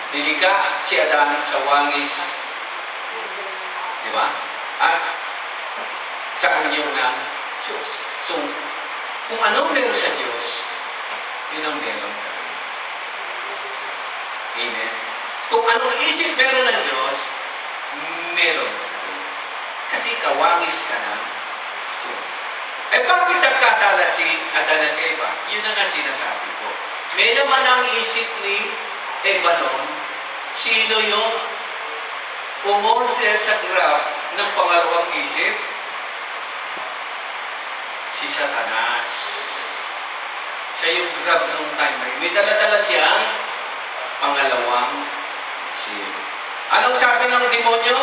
Nilikha si Adan sa wangis. Di ba? At sa anyo ng Diyos. So, kung anong meron sa Diyos, yun ang meron ka. Amen? Kung anong isip meron ng Diyos, meron ka. Kasi kawangis ka ng Diyos. Eh, bakit nagkasala si Adan at Eva? Yun na nga sinasabi ko. May naman ang isip ni Eva noon, sino yung umorder sa Grab ng pangalawang isip? Si Satanas. Siya yung Grab nung time. May dala-dala siyang pangalawang isip. Anong sabi ng demonyo?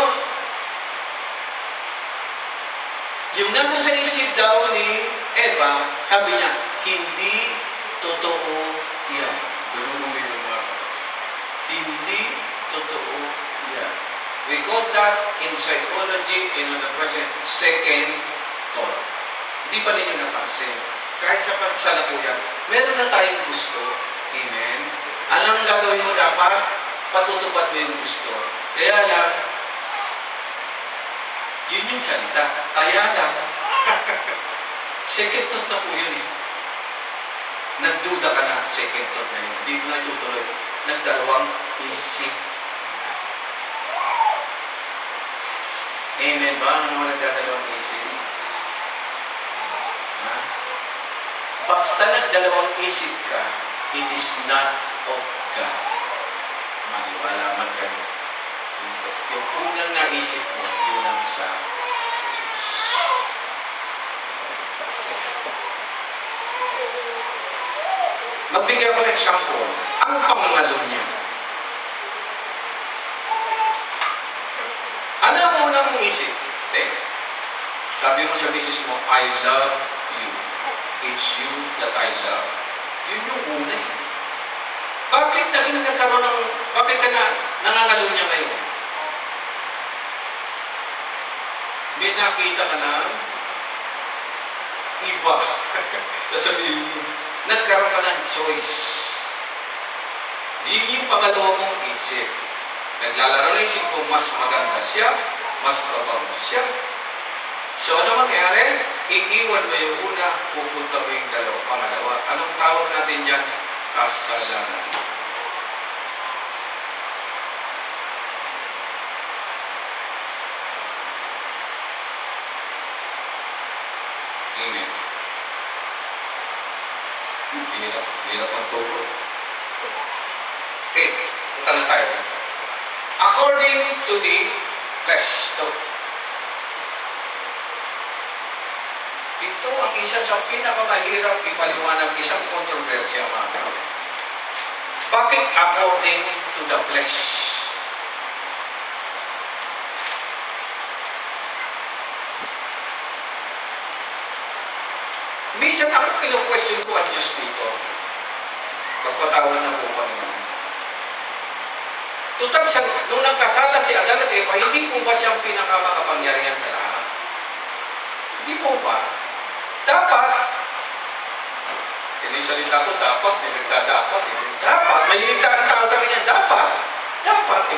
Yung nasa sa isip daw ni Eva, sabi niya, hindi totoo yan. Hindi totoo yan. We call that in psychology, in the present, second thought. Hindi pa ninyo napansin. Kahit sa pagsasalukuyan, meron na tayong gusto. Amen? Alam ang gagawin mo dapat? Patutupad mo yung gusto. Kaya lang, yun yung salita. Kaya lang, second thought na po yun eh. Nagduda ka na, second thought na yun. Hindi mo na tutuloy. Nagdalawang isip. Amen ba? Ano mo nagdadalawang isip? Ha? Basta nagdalawang isip ka, it is not of God. Maniwala man kayo. Yung unang naisip mo, yun ang sa Diyos. Magbigay ko ng example. Ang pangalo niya. Ano ang unang mong isip? Sabi mo sa misis mo, I love you. It's you that I love. Yun yung una eh. Bakit bakit ka nangangalo niya ngayon? May nakita ka na iba. Sasabihin mo, nagkaroon ka ng choice. Yun yung pangalawa mong isip. Naglalaro na isip ko, mas maganda siya, mas mabango siya. So, ano mangyari? Iiwan mo yung una, pupunta mo yung pangalawa. Anong tawag natin yan? Kasalanan. Amen. Hirap ang turo. Okay, punta na tayo. According to the flesh. Ito ang isa sa pinakamahirap ipaliwanag, isang kontrobersya mga kapatid. Bakit according to the flesh? Minsan ako kinu-question ko ang Diyos dito. Pagpatawan na po pa naman. Total, nung nagkasala si Adan at Eva, hindi po ba siyang pinakamakapangyarihan sa lahat? Hindi po ba? Dapat, yung salita ko, dapat, may nagdadapat, dapat, may ligtaan tao sa kanya, dapat,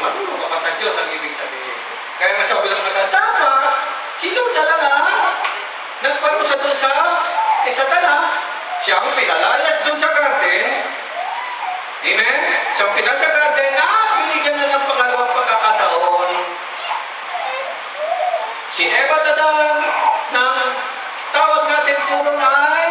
marunong ka pa sa Diyos ang ibig sabihin. Kaya masabi lang natin, dapat, sino talaga nagparusa doon sa Satanas? Siya ang pinalayas doon sa garden. Amen? Siya ang pinalayas sa garden na binigyan na ng pangalawang pagkakataon. Si Eva at Adan ng tawag natin po nun ay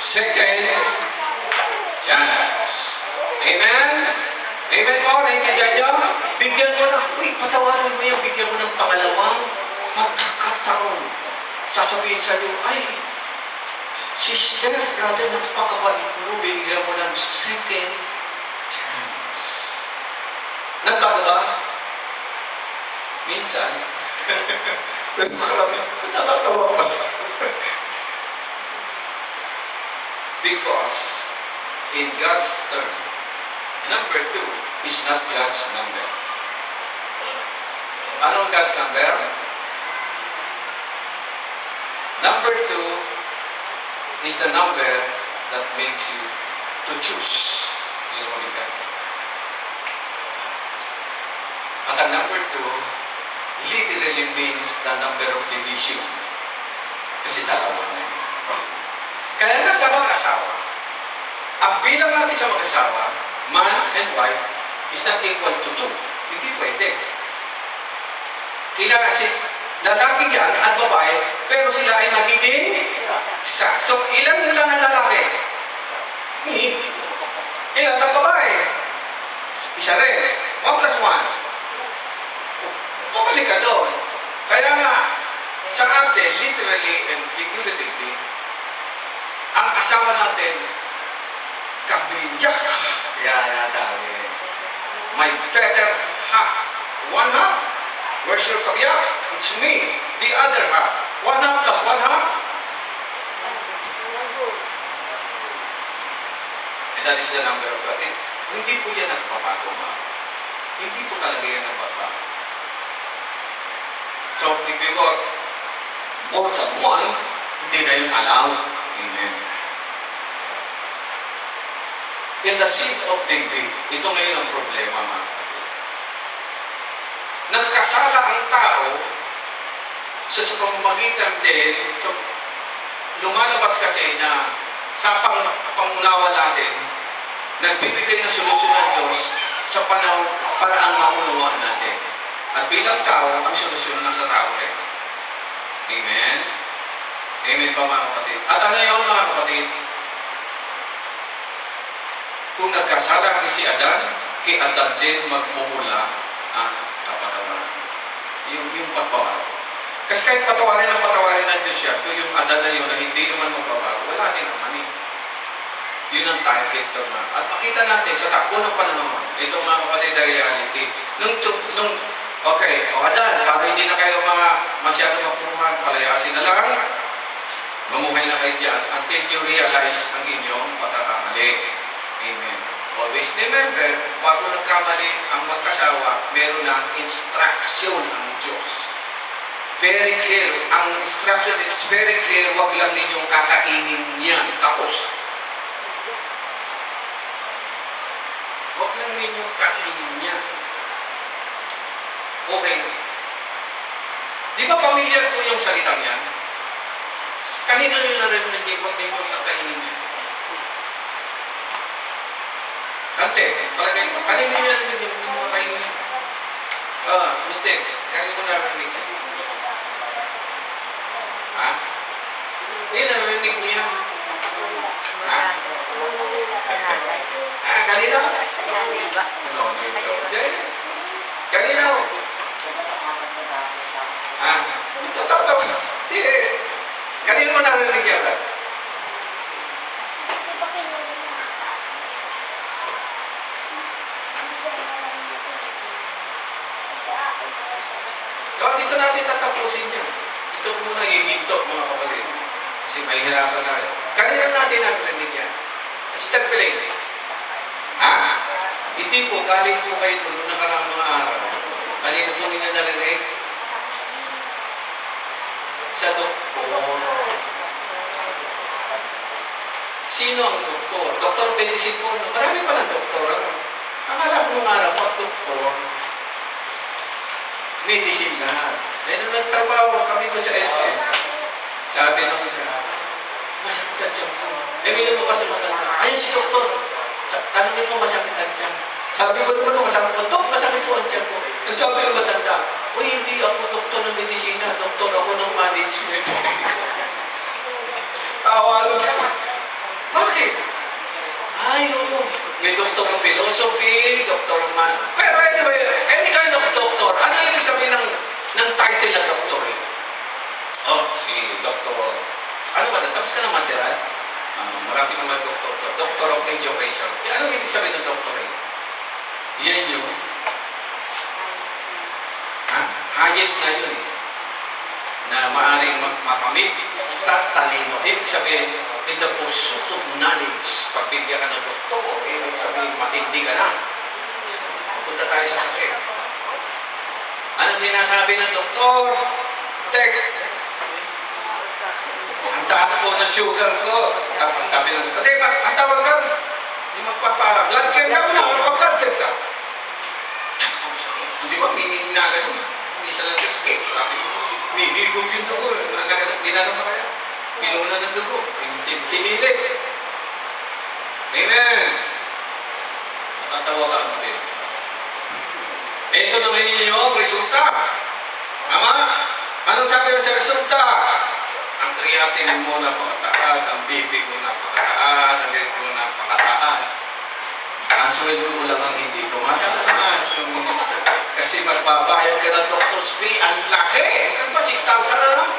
second chance. Amen? Amen po, naintindihan niyo? Bigyan mo na, patawarin mo yan, bigyan mo ng pangalawang pagkakataon. Sasabihin sa iyo, sister, brother, napakabait mo, bigyan mo ng second chance. Nagbago ba? Minsan. Pero karami, natatawa pa. Because in God's term, Number 2 is not God's number. Ano ang God's number? Number 2 is the number that makes you to choose. Yun ang mabigat. At ang number 2 literally means the number of division. Kasi dalawa na yun. Kaya nga sa mag-asawa, ang bilang natin sa mag-asawa, man and wife, is not equal to 2. Hindi pwede. Kailangan si lalaki yan at babae, pero sila ay magiging isa. So, ilan lang ang lalaki? Ilan ang babae? Isa rin. 1 plus 1. Pumalik ka doon. Kaya nga, sa atin, literally and figuratively, ang asawa natin, kabiyak. Yan sabi. My better half. 1 half? Where's your kabiyak? It's me. The other half. 1 half plus 1 half? And that is the number of God. Hindi po yan nagpapago, ma. Hindi po talaga yan nagpapago. So, if you got more than 1, hindi na yun allowed. Amen. In the seed of David, ito ngayon ang problema, mga kapatid. Nagkasala ang tao sa pamamagitan din, so, lumalabas kasi na sa pangunawa natin, nagbibigay ng solusyon ng Diyos sa paraang maunawaan natin. At bilang tao, ang solusyon nasa tao rin. Amen? Amen pa mga kapatid? At ano yun mga kapatid? Kung nagkasala si Adan, kay Adan din magmumula ang kapatawaran. Yung pagbabago. Kasi kahit patawarin ng Diyos siya, kung yung Adan na yun na hindi naman magbabago, wala din naman eh. Yun ang target na. At makita natin sa takbo ng panahon, ito mga kapatid na reality. Okay, Adan, para hindi na kayo masyadong mapuruhan, palayasin na lang, mamuhay na kayo dyan until you realize ang inyong pagkakamali. Amen. Always remember, bago nagkamali ang magkasawa, meron ng instruction ang Diyos. Very clear. Ang instruction is very clear. Huwag lang ninyong kakainin yan. Tapos. Huwag lang ninyong kainin yan. Okay. Di ba familiar po yung salitang yan? Kanina nyo narinig, huwag ninyong kakainin yan. Ante, palagay mo, kanina nyo narinig yung mga kainin. Mistake. Kanina mo narinig. Ha? Hindi narinig mo yan. Ha? Kanina? No. Kanina ho. Tatap. Kanina mo narinig yan. Dito natin tatapusin yan. Ito muna hihinto mga kapatid. Kasi mahihirapan na rin. Kanina natin narinig yan. Step play. Ha? Hindi po, galing po kayo doon nung nakarang mga araw. Kanina po ninyo narinig? Sa doktor. Sino ang doktor? Doktor Medicine po. Marami palang doktor. Akala ko nung araw, pag doktor, medicine lahat. Dahil nung nagtrabaho kami ko sa SM, sabi nung isa, masakit ang tiyan ko. May lumabas na matanda. Ayun si doktor. Tanungin mo, masakit ang tiyan. Sabi mo naman nung kasama ko, Dok, masakit po ang tiyan ko. Sabi ng matanda, uy, hindi ako doktor ng medisina, doktor ako ng management. Tawa lang. Bakit? Oo. May doktor ng philosophy, doktor ng pero anyway, any kind of doctor, ano ibig sabihin ng title ng doktor eh? Si doktor. Ano ba? Tapos ka ng masteral? Marami naman doktor. Doctor of education. Ano ibig sabihin ng doktor eh? Yan yun. Highest na yun eh. Na maaaring makamit sa talino. Ibig sabihin, in the pursuit of knowledge. Pag bigyan ka ng doktor, ibig sabihin matindi ka na. Punta tayo sa sakit. Ano sinasabi ng doktor? Tek, ang taas po ng sugar ko. Sabi ng doktor, kasi ang tawag ka, yung magpapa-blood care ka muna, magpa-blood care ka. Hindi ba, mininagan mo. Hindi sa lang sakit. May higop yung dugo. Ginano pa kaya? Pinuna ng dugo. Sinilip. Amen. Natatawa ka natin. Ito na ngayon yung resulta. Tama? Anong sabi na sa resulta? Ang creatinine mo napakataas, ang BP mo napakataas, ang health mo napakataas. Ang sweldo mo lang ang hindi tumataas. Kasi magbabayad ka ng doctor's fee, ang laki. Ano ba, 6,000 na lang?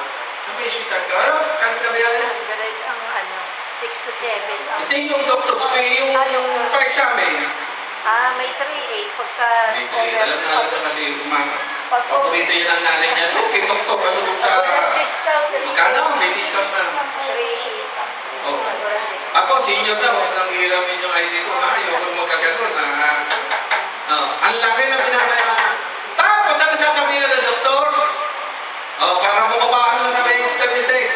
Sabi, hospital ka, ano? Kano na bayaran? Ang 6 to 7. Hindi yung doctor's fee, yung pa-examen. May 3-8 pagka... May 3. Alam na kasi yung mga paborito yun ang nanay niya. Okay, doktor, ano dun sa... Magkano? May discount na. 3-8. Oh. Ako, senior na, huwag nang hiramin yung ID ko. Ayoko magkaganon. Ang laki na pinabayaran. Tapos, ano sasabihin ng doktor? Para bumabaan lang sabihin yung step-step.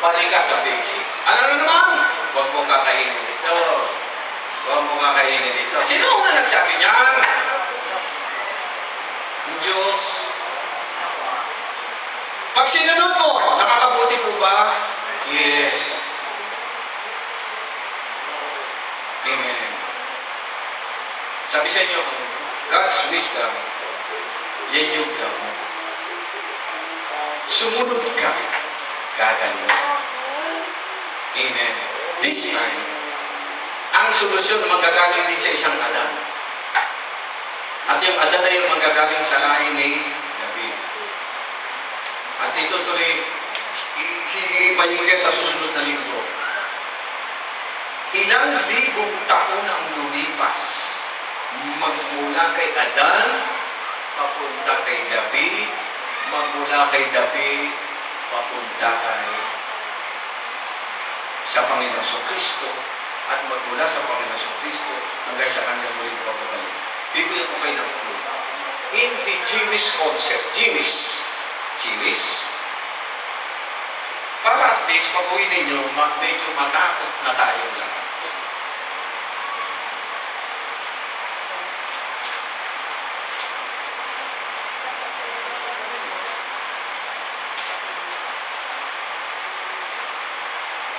Balik ka sa basic. Ano na naman? Huwag mong kakainin dito. Huwag mong kakainin dito. Sino na nagsabi niyan? Ang Diyos. Pag sinunod mo, nakakabuti po ba? Yes. Amen. Sabi sa inyo, God's wisdom, yan yung damo. Sumunod ka, gagaling. Amen. This time, ang solusyon magagaling din sa isang Adan. At yung Adan na yung magagaling sa lahi ni David. At ito tuloy, hihipayin kayo sa susunod na linggo. Ilang libong taon ang lumipas magmula kay Adan, papunta kay David, magmula kay David, papunta kay sa Panginoon Kristo, at magmula sa Panginoon Kristo hanggang sa kanyang muling pagbabalik. Bibigyan ko kayo ng clue. In the Jewish concept, Jewish, para at least pag-uwi ninyo, medyo matakot na tayo lang.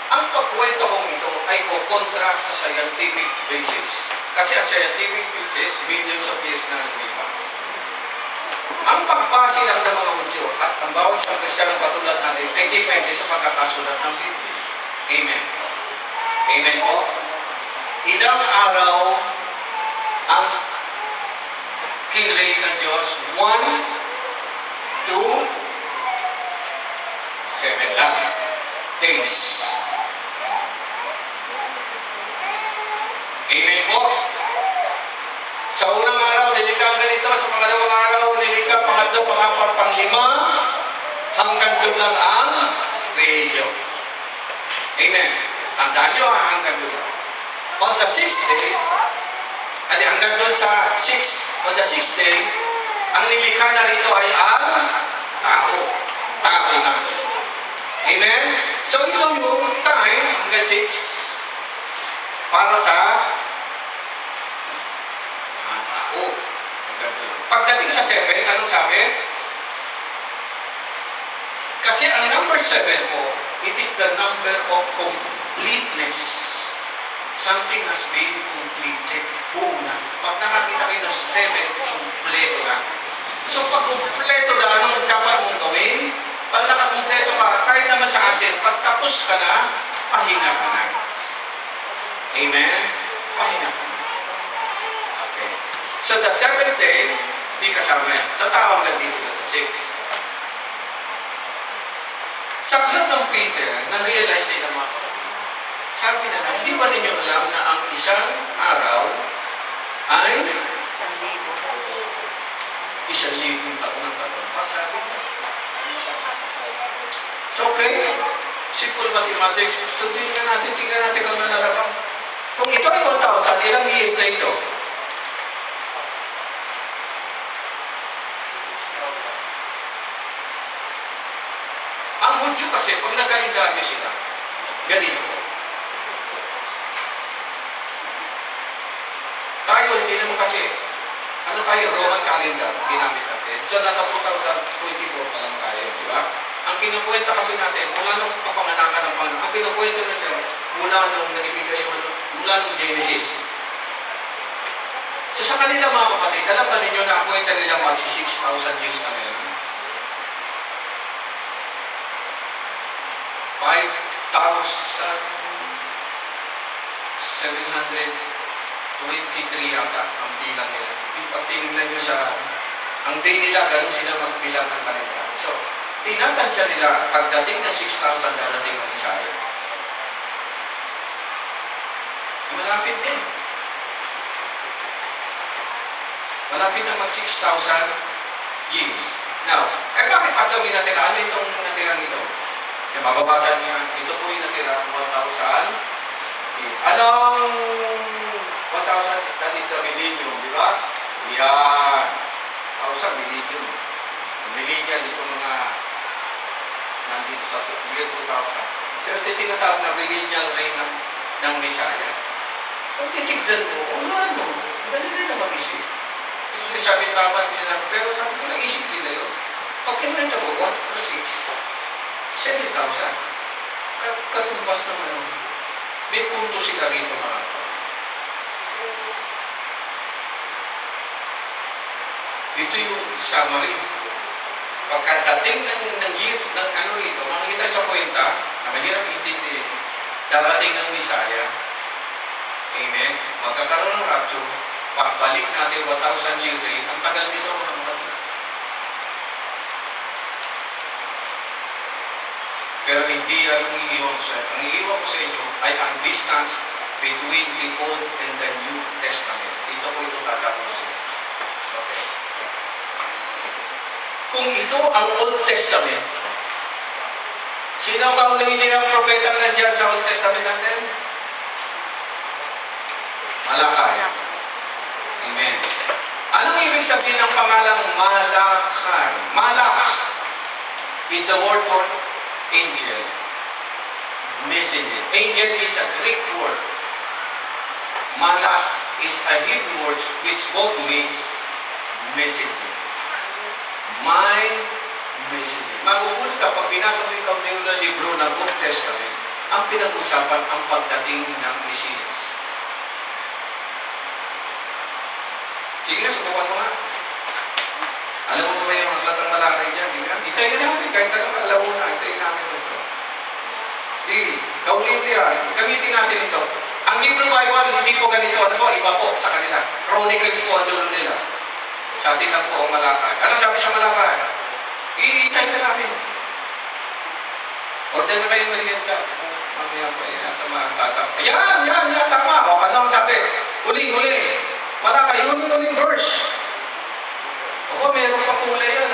Ang pagkwento kong ito ay kontra sa scientific basis. Kasi ang scientific basis, millions of years na lumipas. Ang pagbase lang ng mga Hudyo at ang bawat sa Kristiyanong katulad natin ay depende sa pagkakasulat ng Biblia. Amen. Amen po. Ilang araw ang kinrate ng Diyos? 1, 2, 7 lang. Days. Amen po. Sa unang araw, nilikha ang ganito. Sa pangalawang araw, nilikha, pangatlo, pangapat, panglima, hanggang doon lang ang creation. Amen. Tandaan nyo, hanggang doon. On the 6th day, hanggang doon sa on the 6th day, ang nilikha na rito ay ang tao. Tao na. Amen? So ito yung time, hanggang 6, para sa tao. Pagdating sa 7, anong sabi? Kasi ang number 7 po, it is the number of completeness. Something has been completed. Buo na. Pag nakakita kayo ng 7, kompleto na. So pag kompleto na, anong dapat mong gawin? Pag nakakompleto ka, kahit naman sa atin, pag tapos ka na, pahinga ka na. Amen? Pahinga ka na. Okay. So the 7th day, di kasama yan. Sa tao hanggang dito na sa 6. Sa aklat ng Peter, na-realize nila mga sabi na lang, di ba ninyo alam na ang isang araw ay 1,000. 1,000 taon ng katawan? Sabi niya. So, okay. Simple mathematics. Sundin nga natin, tingnan natin kung ano lalabas. Kung ito ay 1,000, ilang years na ito? Ang Hudyo kasi, pag nagkalendaryo sila, ganito. Tayo, hindi naman kasi, ano tayo, Roman calendar, ginamit natin. So, nasa 2024 pa lang tayo, di ba? Ang kinukwenta kasi natin, mula nung kapanganakan ng Panginoon, ang kinukwenta nila, mula nung naibigay yung ano, mula nung Genesis. So, sa kanila mga kapatid, alam ba ninyo na ang kwenta nila magsi 6,000 years na ngayon? 5,723 yata ang bilang nila. Pag tinignan nyo sa, ang day nila, ganun sila magbilang ng kanila. So, tinatansya nila, pagdating na 6,000, darating ang Messiah. Malapit din. Malapit na mag 6,000 years. Now, bakit pastor natira? Ano itong natirang ito? Mababasa niya, ito po yung natira, 1,000 years. Anong 1,000? That is the millennium, di ba? Yan. 1,000 millennium. Millennium, ito mga nandito sa year 2000. So, ito tinatawag na millennial reign ng Messiah. So, titigdan mo, ano? Ganun rin na mag-isip. Ito sabi tama, pero sabi ko, naisip nila yun. Pag kinuwenta mo, 1 plus 6, 7,000. Katumbas naman yun. May punto sila rito mga. Ito yung summary. Pagkadating ng year, ng ano rito, makikita sa kwenta, na mahirap intindihin, darating ang Messiah. Amen? Magkakaroon ng rapture, pagbalik natin 1,000 year reign, ang tagal nito mga kapatid. Pero hindi yan ang iiwan ko sa inyo. Ang iiwan ko sa inyo ay ang distance between the Old and the New Testament. Ito po ito tatapusin. Okay. Kung ito ang Old Testament, sino ka uli ang propeta na nandiyan sa Old Testament natin? Malakay. Amen. Anong ibig sabihin ng pangalang Malakay? Malak is the word for angel. Messenger. Angel is a Greek word. Malak is a Hebrew word which both means messenger. My messenger. Magugulat ka pag binasa mo ikaw na libro ng Old Testament, ang pinag-usapan ang pagdating ng Mesiyas. Sige nga, subukan mo nga. Alam mo ba yung aklat ng Malakay dyan? Sige nga, itayin na namin. Kahit talaga, alam mo na, itayin namin ito. Sige, kaulin niya. Gamitin natin ito. Ang Hebrew Bible, hindi po ganito. Ano po? Iba po sa kanila. Chronicles po ang dulo nila. Sa atin lang po ang Malakay. Ano sabi sa Malakay? Itayin na namin. Order na kayo merienda. Mamaya po yan. Tama. Yan, tama. O, ano ang sabi? Huli. Malakay, huling verse. Opo, meron pa kulay yan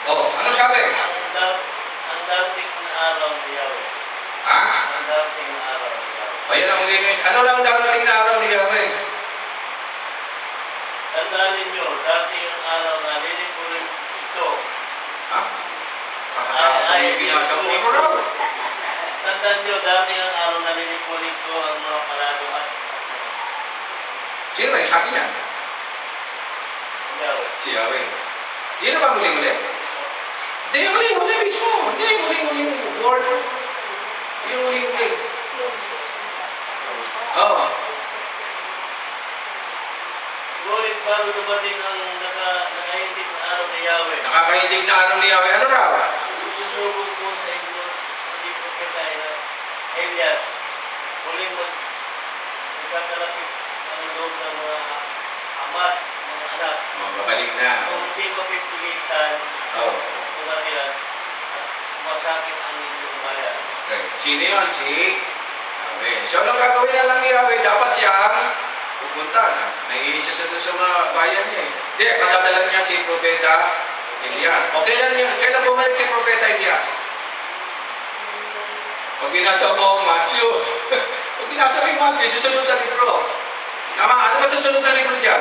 ano sabi? Ang dating na araw ni Yahweh. Ha? Ang dating na araw ni Yahweh. Ayan ang huling verse. Ano lang darating na araw ni Yahweh? Tandaan ninyo, dating ang araw na lilikurin ito. Ha? Kakatapos yung binasa mo mo raw. Tandaan nyo, dating ang araw na lilikurin ko ang mga palalo at asama. Sino ba yung sabi niya? Yahweh. Si Yahweh. Yun ba huling-huli? Hindi yung huling-huli mismo. Hindi yung huling-huling word. Yung huling-huli. Oo. Ngunit bago dumating ang nakahindig na araw ni Yahweh. Nakakahindig na araw ni Yahweh. Ano raw? Susunugod ko sa inyo si Propeta Elias. Muling magkakalapit ang loob ng mga amat, mga anak. Babalik na. Kung hindi mapipilitan, tumahilan at sumasakit ang inyong bayan. Okay. Sino yun? Si Yahweh. So, anong gagawin na lang ni Yahweh? Dapat siyang pupunta na. Naiinis siya sa mga bayan niya. Hindi, padadala niya si Propeta Elias. O kailan bumalik si Propeta Elias? Pag binasa mo, Matthew. Pag binasa mo yung Matthew, susunod na libro. Tama, ano ba susunod na libro dyan?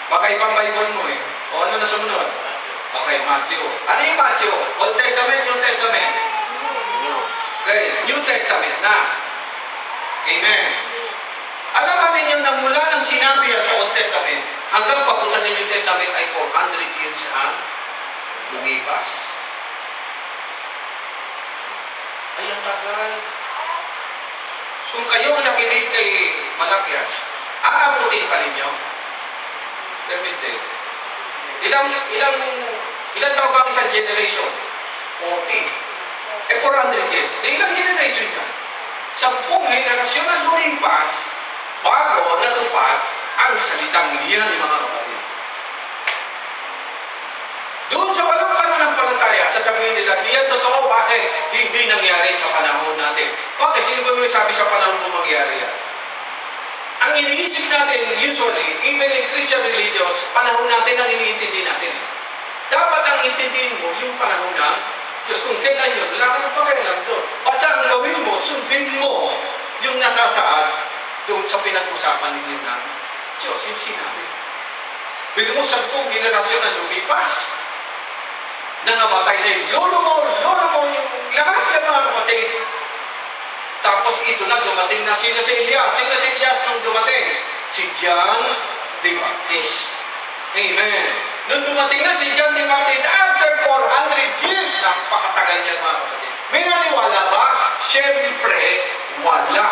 Baka ibang Bible mo eh. O ano na sumunod? Okay, Matthew. Ano yung Matthew? Old Testament, New Testament? Okay, New Testament na. Amen. Alam ba ninyo na mula ng sinabi yan sa Old Testament hanggang papunta sa New Testament ay 400 years ang lumipas? Ay, ang tagal. Kung kayo ang nakinig kay Malakias, aabutin pa ninyo? Tell me this. Ilang taon ba isang generation? 40. 400 years. Ilang generation yan? 10 henerasyon na lumipas bago natupad ang salitang iyan, mga kapatid. Doon sa walang pananampalataya, sasabihin nila, di yan totoo, bakit hindi nangyari sa panahon natin? Bakit? Sino ba may sabi sa panahon mo mangyari yan? Ang iniisip natin, usually, even in Christian religions, panahon natin ang iniintindi natin. Dapat ang intindihin mo yung panahon ng Diyos. Kung kailan yun, wala ka ng pakialam doon. Basta ang gawin mo, sundin mo yung nasasaad doon sa pinag-usapan ninyo ng Diyos, yung sinabi. Bili mo 10 generasyon na lumipas, nangamatay na yung lolo mo, yung lahat yan, mga kapatid. Tapos ito na, dumating na sino si Elias? Sino si Elias nung dumating? Si John the Baptist. Amen. Nung dumating na si John the Baptist, after 400 years, napakatagal niya, mga kapatid. May naniwala ba? Siyempre, wala.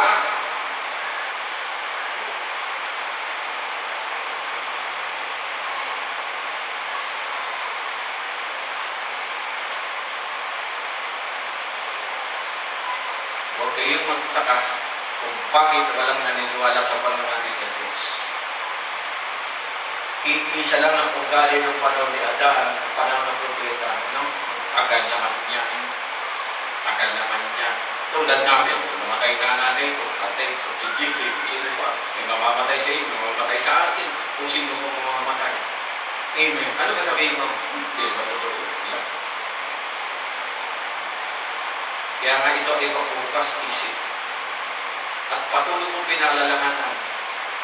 Huwag kayong magtaka kung bakit walang naniniwala sa pananalig sa Diyos. Isa lang ang ugali ng panahon ni Adan, panahon ng propeta, no? Tagal naman niya. Tagal naman niya. Tulad namin, namatay na nanay ko, tatay ko, si Jimmy, sino ba? May mamamatay sa inyo, mamamatay sa atin, kung sino mo mamamatay. Amen. Ano sasabihin mo? Hindi, matutulog. Kaya nga ito ay pagbukas isip. At patuloy kong pinalalahanan,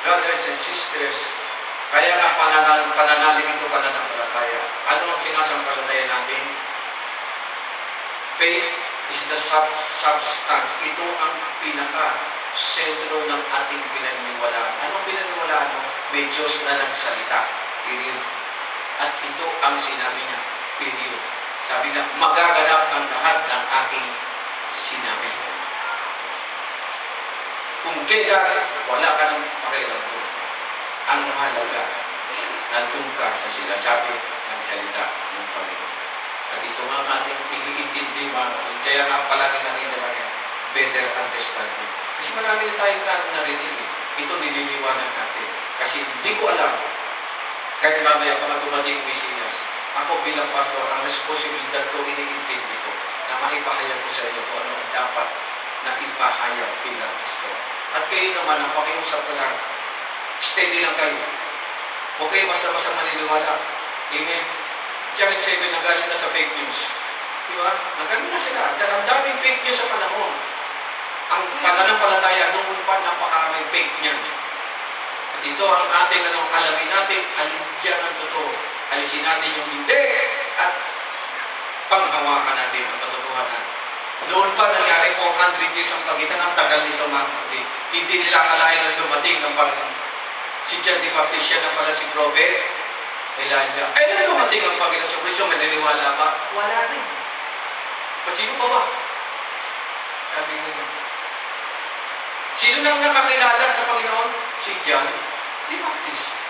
brothers and sisters, kaya nga pananalig ito pananampalataya. Ano ang sinasampalataya natin? Faith is the substance. Ito ang pinaka-sentro ng ating pinaniniwalaan. Anong pinaniniwalaan mo? May Diyos na nagsalita. Period. At ito ang sinabi niya. Period. Sabi niya, magaganap ang lahat ng aking sinabi. Kung kailan, wala ka ng pakialam doon. Ang mahalaga, nandun ka sa sinasabi ng salita ng Panginoon. At ito nga ating iniintindi, kaya nga palagi natin talaga better understanding. Kasi marami na tayong narinig. Ito nililiwanag natin. Kasi hindi ko alam, kahit mamaya pa dumating yung Mesiyas, ako bilang pastor, ang responsibilidad ko, iniintindi ko, na maipahayag ko sa inyo kung ano ang dapat na ipahayag bilang pastor. At kayo naman, ang pakiusap ko lang, steady lang kayo. Huwag kayo basta-basta maniniwala. Amen. Channel 7, nagaling na sa fake news. Diba? Nagaling na sila. Dahil ang daming fake news sa panahon. Ang pananampalataya noon pa, napakaraming fake niyan. At ito ang ating alamin natin, alin dyan ang totoo. Alisin natin yung hindi at panghawakan natin ang katotohanan. Noon pa nangyari 400 years ang pagitan, ang tagal nito, mga kapatid. Hindi nila akalain na dumating ang Panginoon. Si John the Baptist, siya na pala si Prophet Elijah. Ay, nang dumating ang Panginoon sa Kristo, maniniwala ba? Wala rin. Ba't sino pa ba? Sabi nila. Sino nang nakakilala sa Panginoon? Si John the Baptist.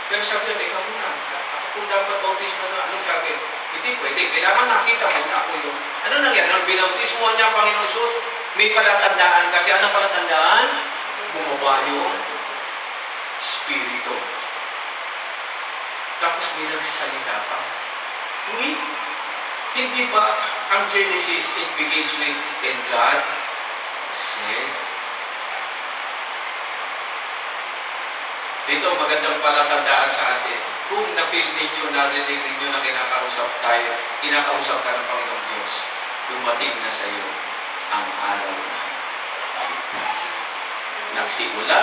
Pero sabi niya, ikaw muna. Ako po dapat bautismo na. Anong sabi? Hindi pwede. Kailangan nakita mo na ako yung... Ano nangyari? Nang binautismo niya ang Panginoon Jesus, may palatandaan. Kasi ano palatandaan? Bumaba yung Espiritu. Tapos may nagsalita pa. Uy, hindi ba ang Genesis, it begins with, and God said. Ito, magandang palatandaan sa atin. Kung napil ninyo, narinig ninyo na kinakausap tayo, kinakausap ka ng Panginoong Diyos. dumating na sa iyo ang araw ng kaligtasan. Nagsimula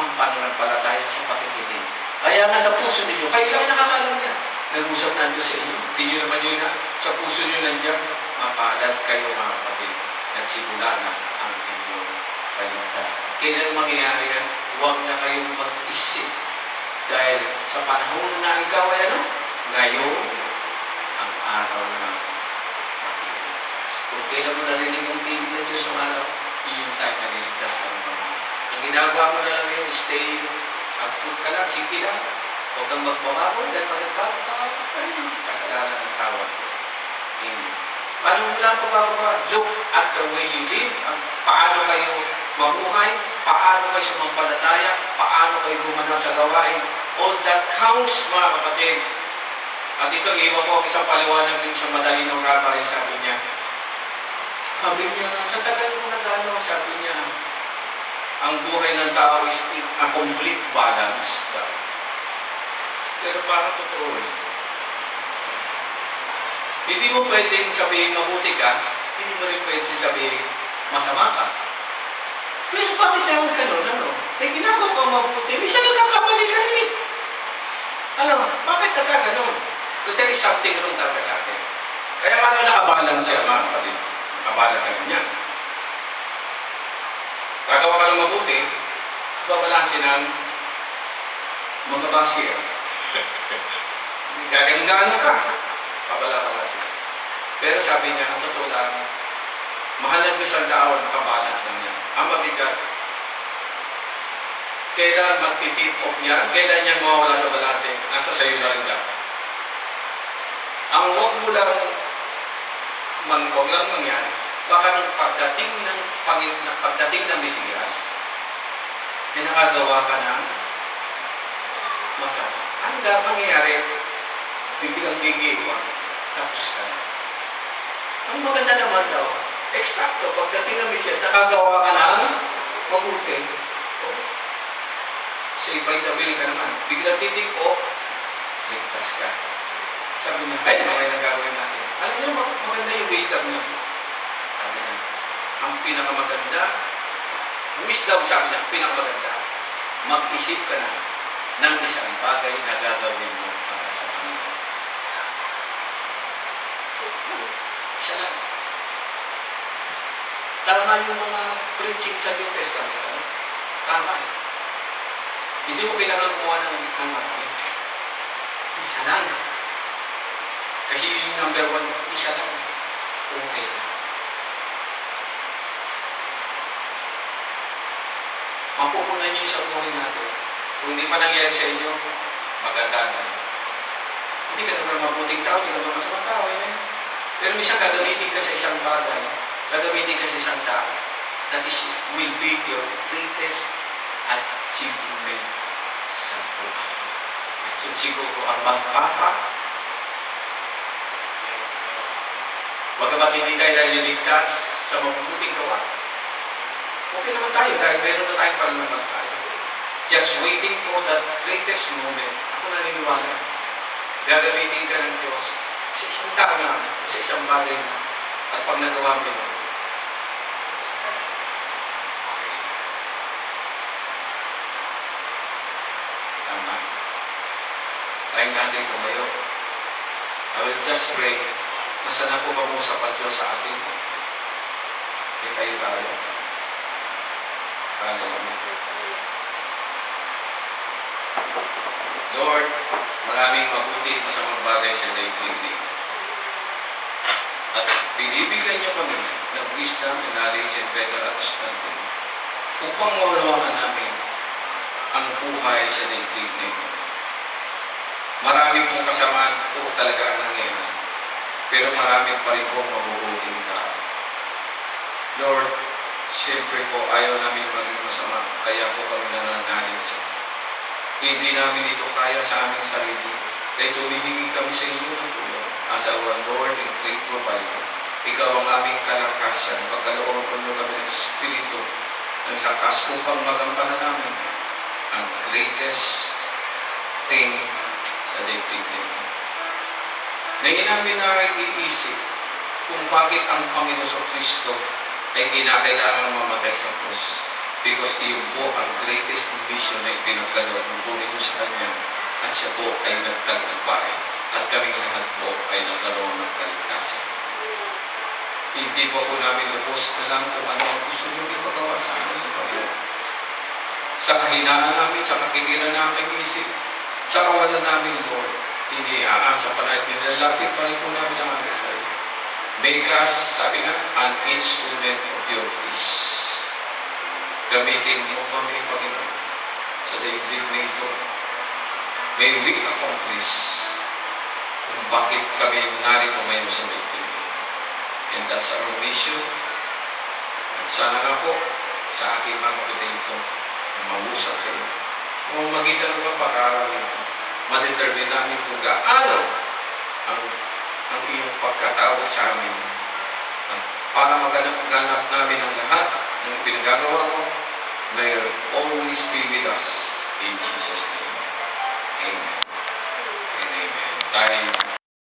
ang pananampalataya sa pakikinig. Kaya nga sa puso ninyo, kayo lang nakakalam niya. Nag-usap na Diyos sa inyo. Hindi nyo naman yun na sa puso nyo nandiyan. Mapalad kayo mga kapatid. Nagsimula na ang inyong kaligtasan. Kailan mangyayari yan? Huwag na kayong mag-isip. Dahil sa panahon na ikaw ay ano? Ngayon, ang araw ng pakiligtas. Kung kailan mo narinig ang tinig ng Diyos ng araw, yung time na niligtas ka ng mga. Ang ginagawa mo na lang yun, stay, mag-food ka lang, sige lang. Huwag kang magbabago, dahil pag nagbago ka, kasalanan ng tawag. Amen. Paano mo lang pababa? Look at the way you live. Paano kayo mabuhay? Paano kayo sumampalataya? Paano kayo gumanap sa gawain? All that counts, mga kapatid. At ito, iwan ko isang paliwanag ng isang madalinong rabbi, sabi niya. Sabi niya, sa tagal mo nag-ano, sabi niya, ang buhay ng tao is a complete balance. Pero parang totoo eh. Hindi mo pwedeng sabihin mabuti ka, hindi mo rin pwedeng sabihin masama ka. Pero bakit naman ka nun? Ano? May ginagawa kang mabuti, minsan nagkakamali ka rin eh. Ano? Bakit nagkaganon? So there is something wrong talaga sa atin. Kaya ano nakabalance siya mga kapatid? Nakabalance sa kanya. Gagawa ka ng mabuti, babalansin ng mga basya. Gaganggano ka. Babala-balansin. Pero sabi niya, ang totoo lang, mahal ng Diyos ang tao, nakabalance lang niya. Ang mabigat, kailan magtitip off niya, kailan niya mawawala sa balanse, nasa sayo na rin dapat. Ang huwag mo lang, huwag lang mangyari, baka nung pagdating ng Mesiyas, ay nakagawa ka ng masama. Ano dapat mangyayari? Biglang gigiwa, tapos ka. Ang maganda naman daw, eksakto, pagdating ng Mesiyas, nakagawa ka ng mabuti. Oh. Say by the will ka naman. Biglang titipo, ligtas ka. Sabi niya, ay, okay na gagawin natin. Alam niyo, maganda yung wisdom niya. Sabi niya, ang pinakamaganda, wisdom sabi niya, ang pinakamaganda, mag-isip ka na ng isang bagay na gagawin mo para sa Panginoon. Isa lang. Tama yung mga preaching sa New Testament. Ano? Tama. Hindi mo kailangan kumuha ng marami. Isa lang. Kasi yung number one, isa lang. Okay lang. Mapupunan niyo sa buhay natin. Kung hindi pa nangyari sa inyo, maganda na. Hindi ka naman mabuting tao, hindi ka naman masamang tao. Pero minsan gagamitin ka sa isang bagay, gagamitin ka sa isang tao. That is, will be your greatest achievement sa buhay. At yun siguro ang magpapa. Bagamat hindi tayo naliligtas sa mabuting gawa. Okay naman tayo dahil meron na tayong pananaman tayo. Just waiting for that greatest moment. Ako naniniwala. Gagamitin ka ng Diyos sa isang tao na, sa isang bagay na. At pag nagawa mo yun, okay na. Tama. Try natin tumayo. I will just pray na sana po mag-usap ang Diyos sa atin. Itayo tayo. Lord, maraming mabuti at masamang bagay sa daigdig nito. At binibigyan niyo kami ng wisdom, knowledge, and better understanding upang maunawaan namin ang buhay sa daigdig nito. Marami pong kasamaan po talaga ang nangyayari, pero marami pa rin pong mabubuting tao. Lord, siyempre po, ayaw namin maging masama, kaya po kami nananalig sa inyo. Hindi namin ito kaya sa aming sarili, kaya tumihingi kami sa inyo ng tulong. As our Lord and great provider, ikaw ang aming kalakasan, pagkalooban mo kami ng Espiritu, ng lakas upang magampanan namin ang greatest thing sa daigdig nito. Ngayon namin na iisip kung bakit ang Panginoon sa Kristo ay kinakailangan mamatay sa krus. Because iyon po ang greatest mission na ipinagkaloob po ninyo sa Kanya at siya po ay nagtagumpay at kaming lahat po ay nagkaroon ng kaligtasan. Hindi po namin lubos alam kung ano ang gusto niyo ipagawa sa amin ng Panginoon. Sa kahinaan namin, sa kakitira namin isip, sa kawalan namin, Lord, hindi aasa pa natin, nilalapit pa rin po namin ang aming sarili. Make us, sabi nga, an instrument of your peace. Gamitin mo kami, Panginoon, sa daigdig na ito. May we accomplish kung bakit kami narito ngayon sa daigdig na ito. And that's our mission. At sana nga po, sa aking mga kapitid ito, na mausap kayo. Kung magitan ng mga pag-aaral nito, ma-determine namin kung gaano ang iyong pagkatawag sa amin. Para maganap namin ang lahat ng pinagagawa mo, may always be with us in Jesus' name. Amen. And amen. Tayo